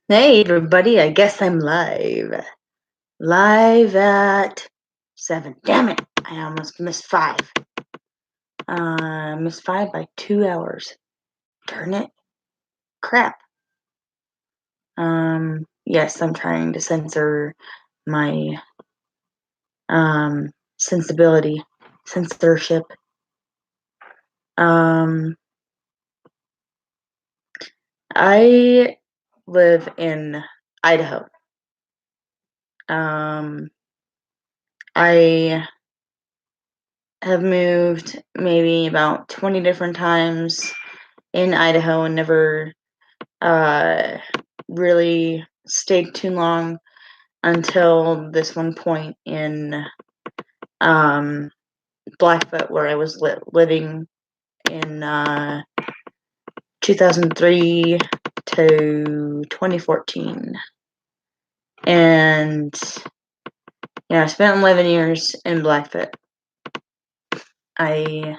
Hey everybody, I guess I'm live. Live at 7. Damn it! I almost missed 5. Missed 5 by 2 hours. Darn it. Crap. Yes, I'm trying to censor my sensibility. Censorship. Um I live in Idaho. Um I have moved maybe about 20 different times in Idaho and never uh, really stayed too long until this one point in um, Blackfoot, where I was living in 2003 to 2014. And yeah, I spent 11 years in Blackfoot. I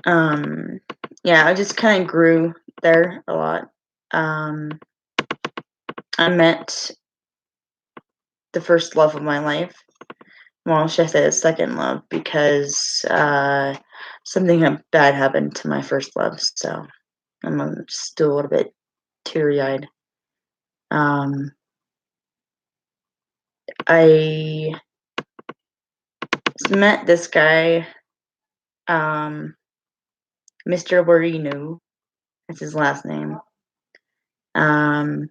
I just kind of grew there a lot. I met the first love of my life. Well, should I say the second love, because something bad happened to my first love, so I'm still a little bit teary-eyed. Um, I met this guy, Mr. Warino. That's his last name. Um,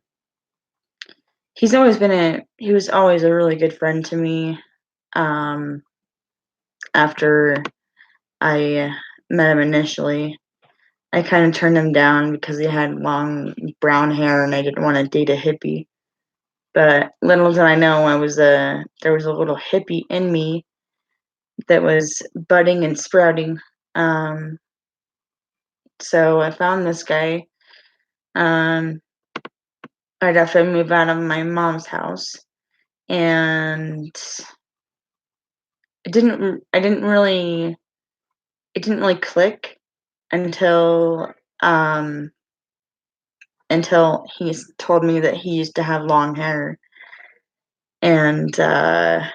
he was always a really good friend to me. Um, after I met him initially, I kind of turned him down because he had long brown hair and I didn't want to date a hippie. But little did I know there was a little hippie in me that was budding and sprouting. Um, so I found this guy um, right after I moved out of my mom's house, and it didn't really click until um, until told me that he used to have long hair, and yeah,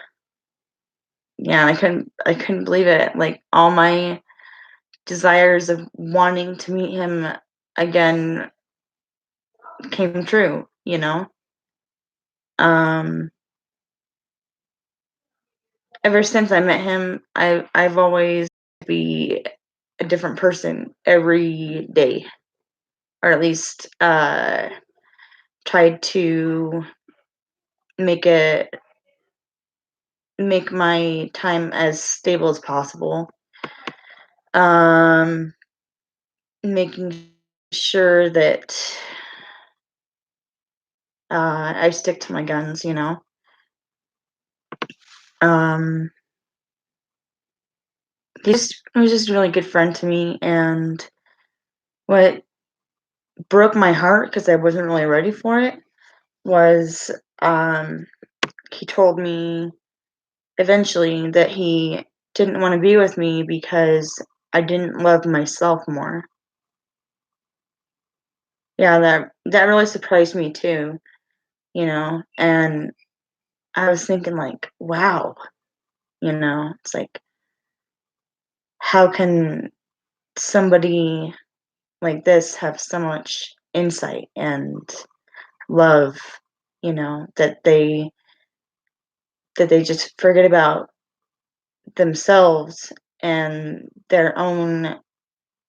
I couldn't believe it. Like, all my desires of wanting to meet him again came true, you know? Um, Ever since I met him, I've always be a different person every day, or at least tried to make it make my time as stable as possible. Um, Making sure that I stick to my guns, you know? Um, he was just a really good friend to me, and what broke my heart, because I wasn't really ready for it, was he told me eventually that he didn't want to be with me because I didn't love myself more. Yeah, that really surprised me too, you know. And I was thinking, like, wow, you know, it's like, how can somebody like this have so much insight and love, you know, that they just forget about themselves and their own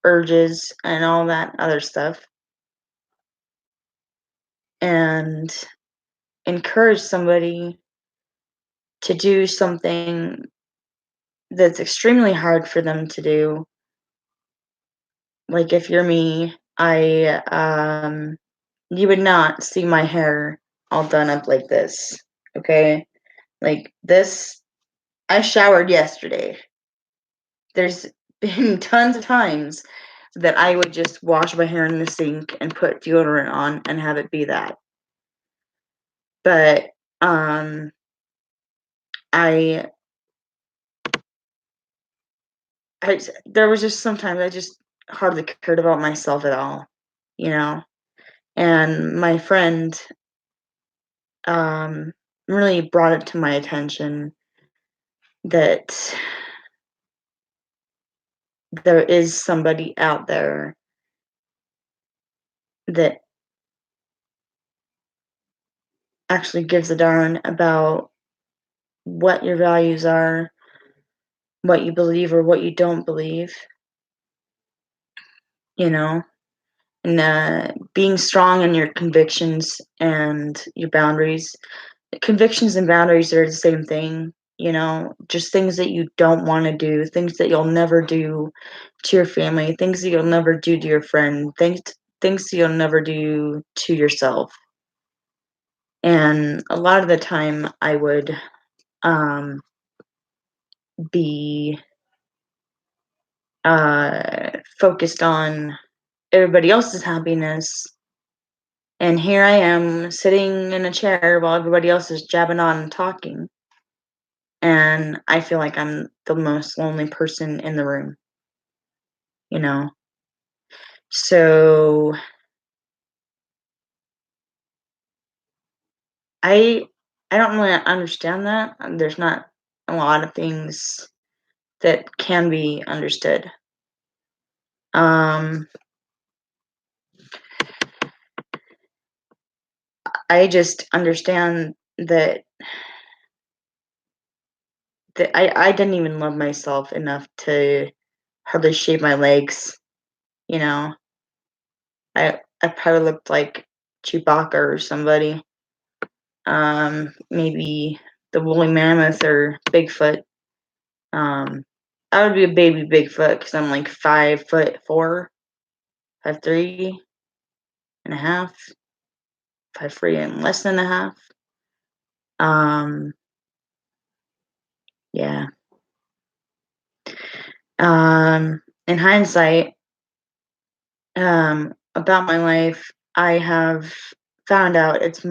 urges and all that other stuff, and encourage somebody to do something that's extremely hard for them to do. Like, if you're me, you would not see my hair all done up like this, okay? Like this, I showered yesterday. There's been tons of times that I would just wash my hair in the sink and put deodorant on and have it be that. But um I there was just sometimes I just hardly cared about myself at all, you know? And my friend um, really brought it to my attention that there is somebody out there that actually gives a darn about what your values are, what you believe or what you don't believe, you know, and being strong in your convictions and your boundaries. Convictions and boundaries are the same thing, just things that you don't want to do, things that you'll never do to your family, things that you'll never do to your friend, things that you'll never do to yourself. And a lot of the time, I would um, be focused on everybody else's happiness. And here I am sitting in a chair while everybody else is jabbing on and talking. And I feel like I'm the most lonely person in the room, you know? So I I don't really understand that. There's not a lot of things that can be understood. Um, I just understand that I didn't even love myself enough to hardly shave my legs, you know? I probably looked like Chewbacca or somebody. Maybe the woolly mammoth or Bigfoot. Um, I would be a baby Bigfoot because I'm like 5'4", 5'3" and a half, 5'3" and less than a half. Um, yeah. In hindsight, about my life, I have found out it's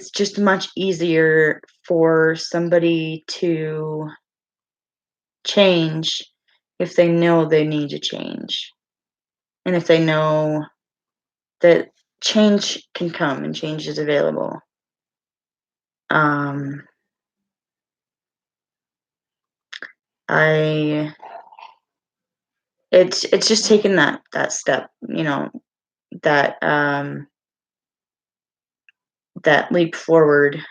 just much easier for somebody to change if they know they need to change. And if they know that change can come and change is available. Um, I it's just taking that step, that that leap forward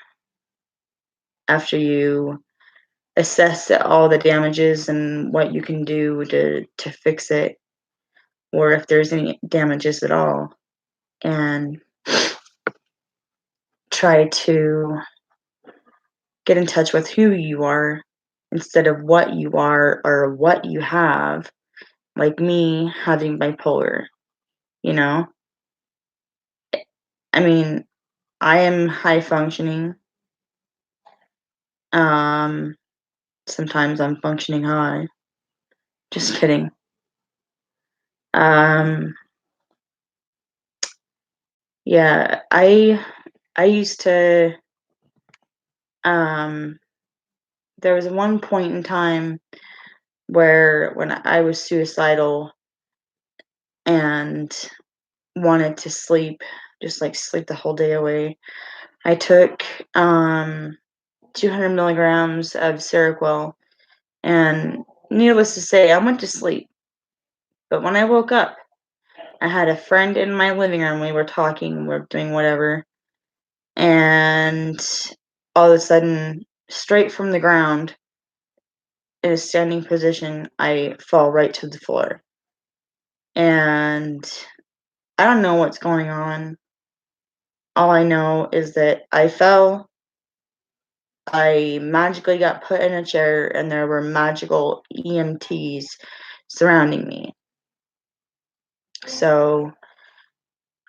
after you assess all the damages and what you can do to fix it, or if there's any damages at all, and try to get in touch with who you are instead of what you are or what you have, like me having bipolar, you know? I mean, I am high functioning. Um, Sometimes I'm functioning high. Just kidding. Um, yeah, I used to um there was one point in time where when I was suicidal and wanted to sleep, just like sleep the whole day away. I took 200 milligrams of Seroquel, and needless to say, I went to sleep. But when I woke up, I had a friend in my living room. We were talking, we were doing whatever, and all of a sudden, straight from the ground, in a standing position, I fall right to the floor. And I don't know what's going on. All I know is that I fell. I magically got put in a chair, and there were magical EMTs surrounding me. So,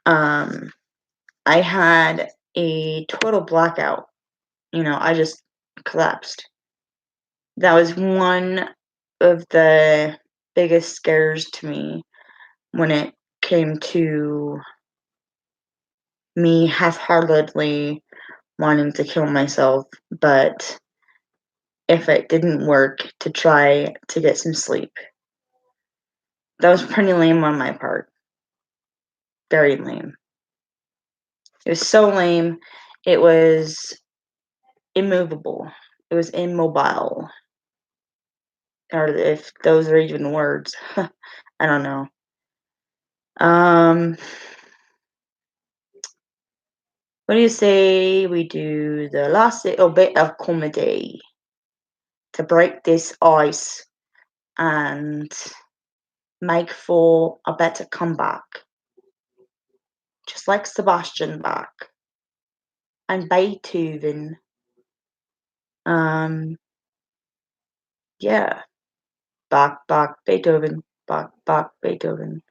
um, I had a total blackout. I just collapsed. That was one of the biggest scares to me when it came to me half-heartedly wanting to kill myself, but if it didn't work, to try to get some sleep. That was pretty lame on my part. very lame. It was so lame. It was immovable. It was immobile. Or if those are even words. I don't know. What do you say we do the last bit of comedy to break this ice and make for a better comeback, just like Sebastian Bach and Beethoven. Yeah, Bach, Beethoven, Bach, Beethoven.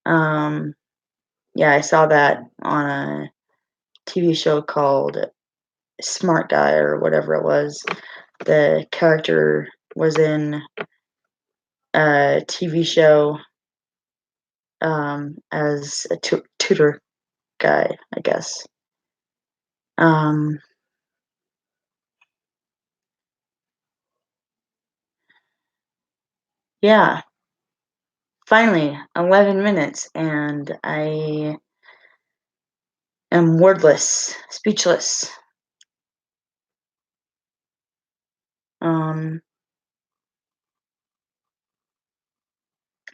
Yeah, I saw that on a TV show called Smart Guy or whatever it was. The character was in a TV show as a tutor guy, I guess. Yeah, finally, 11 minutes, and I am wordless, speechless. Um,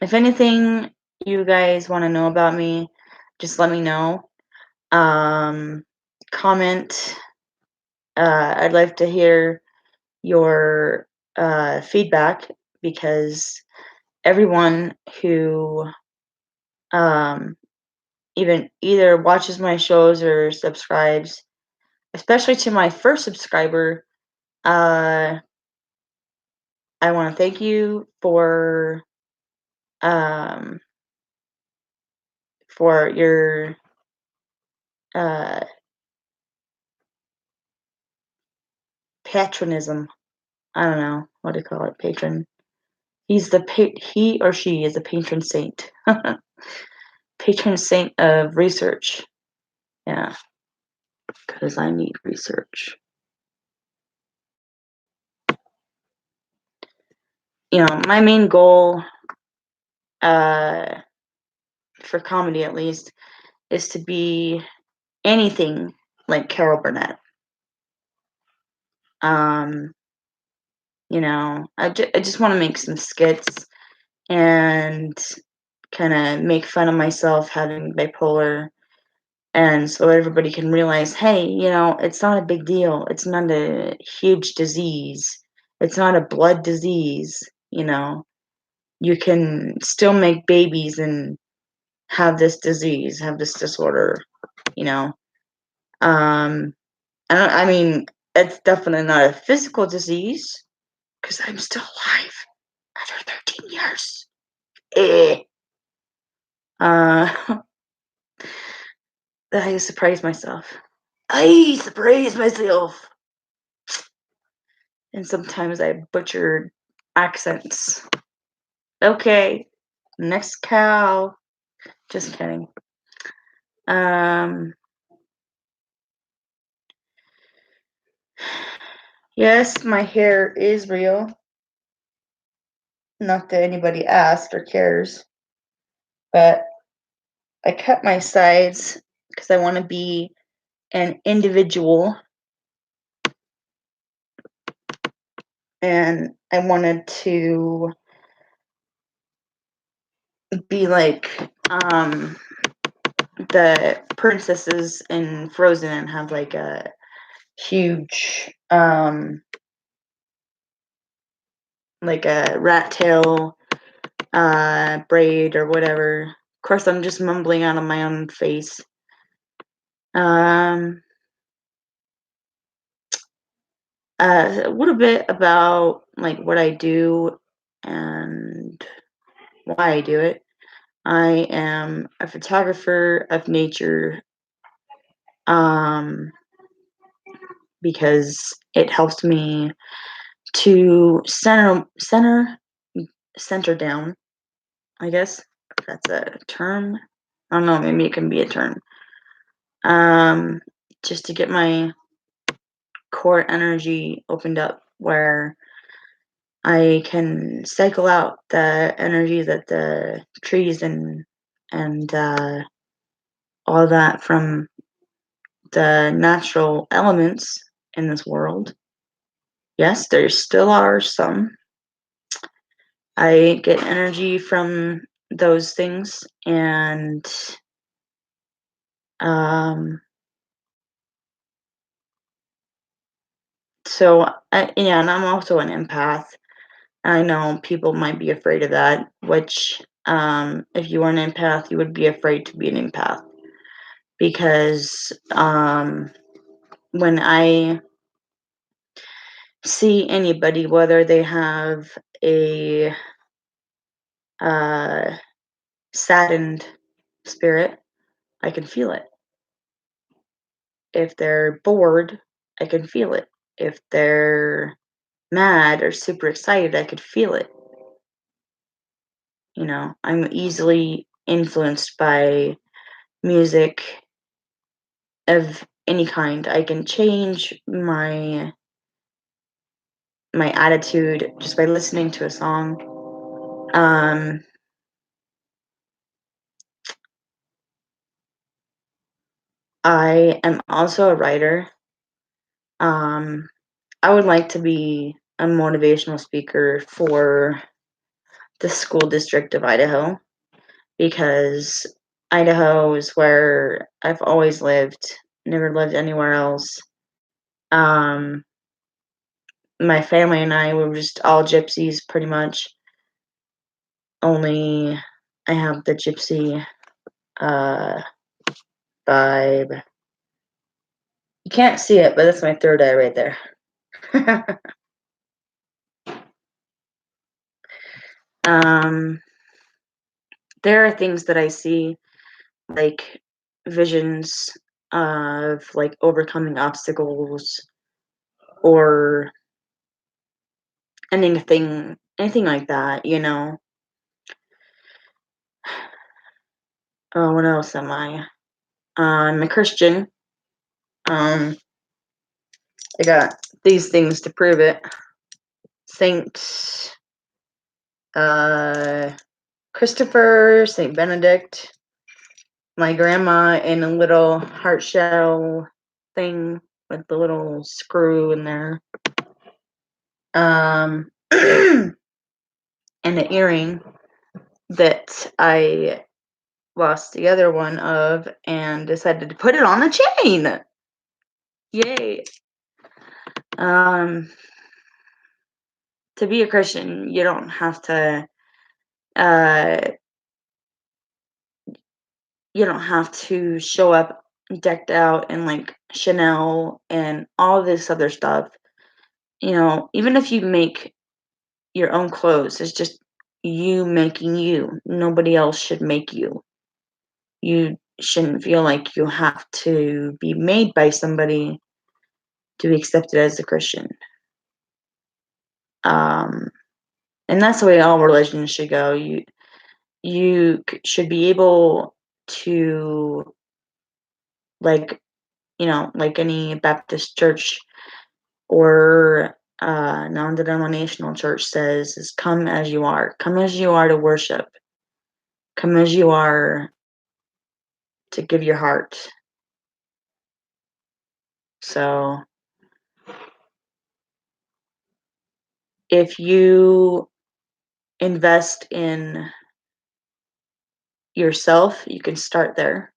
if anything you guys want to know about me, just let me know. Comment. I'd like to hear your feedback because everyone who even either watches my shows or subscribes, especially to my first subscriber, I want to thank you um, for your uh, patronism. I don't know what to call it. Patron. He or she is a patron saint. Patron saint of research. Yeah, because I need research. My main goal, for comedy at least, is to be anything like Carol Burnett. I just want to make some skits and kind of make fun of myself having bipolar, and so everybody can realize, hey, it's not a big deal. It's not a huge disease. It's not a blood disease. You can still make babies and have this disease, have this disorder. You know, um, I mean, it's definitely not a physical disease because I'm still alive after 13 years. Eh. Uh, I surprised myself. I surprised myself. And sometimes I butchered accents. Okay, next cow. Just kidding. Yes, my hair is real. Not that anybody asked or cares, but I cut my sides because I want to be an individual, and I wanted to be like the princesses in Frozen and have like a huge like a rat tail braid or whatever. Of course, I'm just mumbling out of my own face. A little bit about like what I do and why I do it. I am a photographer of nature because it helps me to center down, I guess if that's a term. I don't know, maybe it can be a term. Just to get my core energy opened up where I can cycle out the energy that the trees and all that from the natural elements in this world. Yes, there still are some. I get energy from those things, and um, yeah, and I'm also an empath. I know people might be afraid of that, which, if you were an empath, you would be afraid to be an empath because when I see anybody, whether they have a uh, saddened spirit, I can feel it. If they're bored, I can feel it. If they're mad or super excited, I could feel it. I'm easily influenced by music of any kind. I can change my attitude just by listening to a song. Um, I am also a writer. Um, I would like to be a motivational speaker for the school district of Idaho because Idaho is where I've always lived, never lived anywhere else. Um, my family and I were just all gypsies pretty much. Only I have the gypsy uh, vibe. You can't see it, but that's my third eye right there. um, there are things that I see, like visions of like overcoming obstacles or anything like that. Oh, what else am I? I'm a Christian. Um, I got these things to prove it. Saint uh, Christopher, Saint Benedict, my grandma in a little heart shell thing with the little screw in there. And an earring that I lost the other one of and decided to put it on a chain. Yay. Um, to be a Christian, you don't have to uh show up decked out in like Chanel and all this other stuff. Even if you make your own clothes, it's just you making you. Nobody else should make you. You shouldn't feel like you have to be made by somebody to be accepted as a Christian. Um, and that's the way all religions should go. You should be able to, like, like any Baptist church or non-denominational church says, is come as you are. Come as you are to worship. Come as you are to give your heart. So if you invest in yourself, you can start there.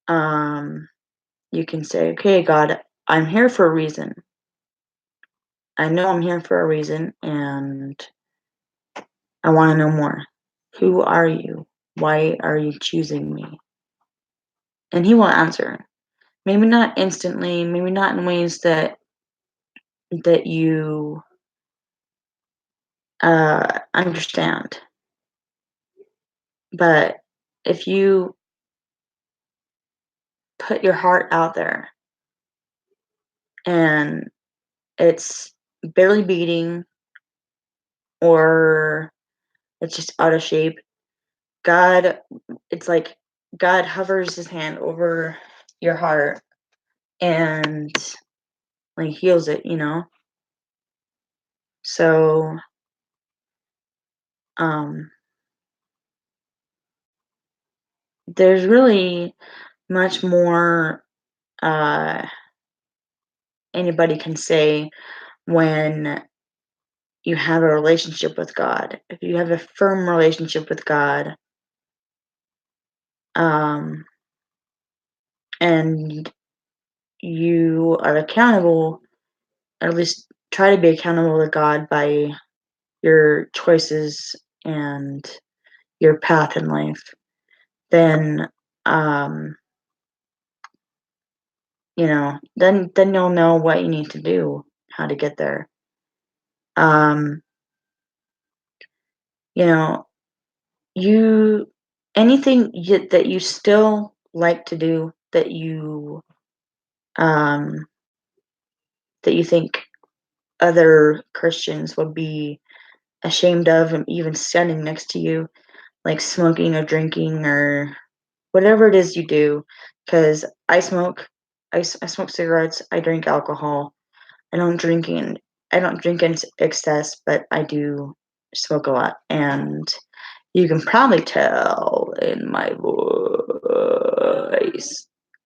You can say, okay, God, I'm here for a reason. I know I'm here for a reason, and I want to know more. Who are you? Why are you choosing me? And he will answer. Maybe not instantly, maybe not in ways that you understand. But if you put your heart out there and it's barely beating or it's just out of shape, God, it's like God hovers his hand over your heart and like heals it. So um there's really much more uh, anybody can say when you have a relationship with God. If you have a firm relationship with God, um, and you are accountable, or at least try to be accountable to God by your choices and your path in life, then um, then you'll know what you need to do, how to get there. Um, you know, you that you still like to do um that you think other Christians would be ashamed of and even standing next to you, like smoking or drinking or whatever it is you do. Because I smoke cigarettes, I drink alcohol. I don't drink in I don't drink in excess, but I do smoke a lot, and you can probably tell in my voice.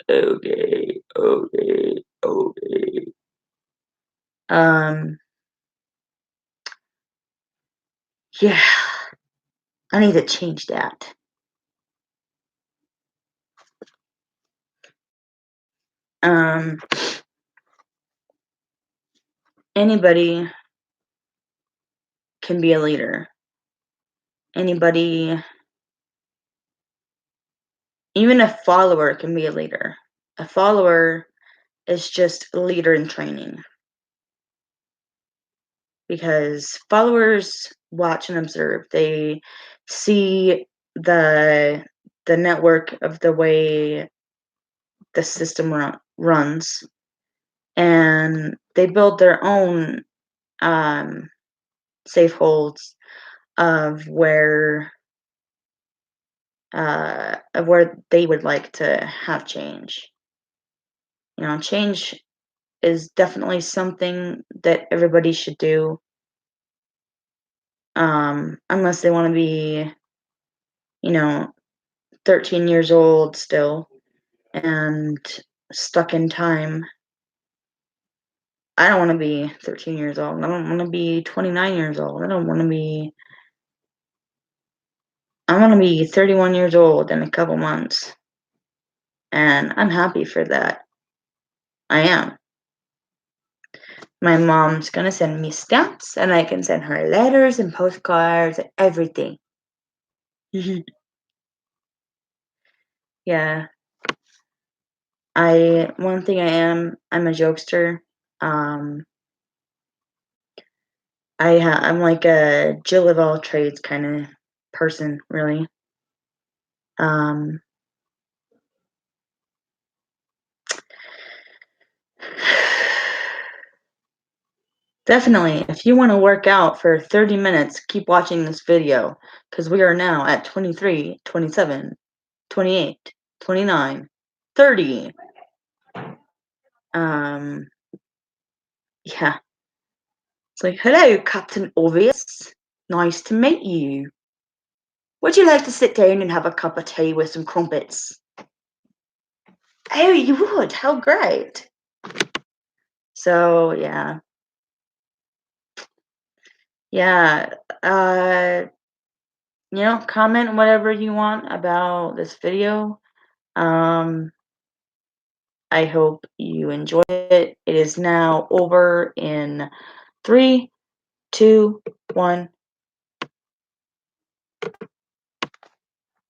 Okay, okay, okay. Um, yeah, I need to change that. Um, anybody can be a leader. Anybody, even a follower can be a leader. A follower is just a leader in training because followers watch and observe. They see the the network of the way the system runs, and they build their own um, safe holds of where they would like to have change. Change is definitely something that everybody should do, unless they want to be, you know, 13 years old still and stuck in time. I don't want to be 13 years old. I don't want to be 29 years old. I want to be 31 years old in a couple months. And I'm happy for that. I am. My mom's going to send me stamps and I can send her letters and postcards and everything. Yeah. One thing I'm a jokester. Um, I'm like a Jill of all trades kind of person, really. Um, Definitely, if you want to work out for 30 minutes, keep watching this video because we are now at 23, 27, 28, 29, 30. Um, yeah. It's like, hello, Captain Obvious. Nice to meet you. Would you like to sit down and have a cup of tea with some crumpets? Oh, you would? How great. So, yeah. Yeah. Uh, comment whatever you want about this video. Um, I hope you enjoyed it. It is now over in 3, 2, 1.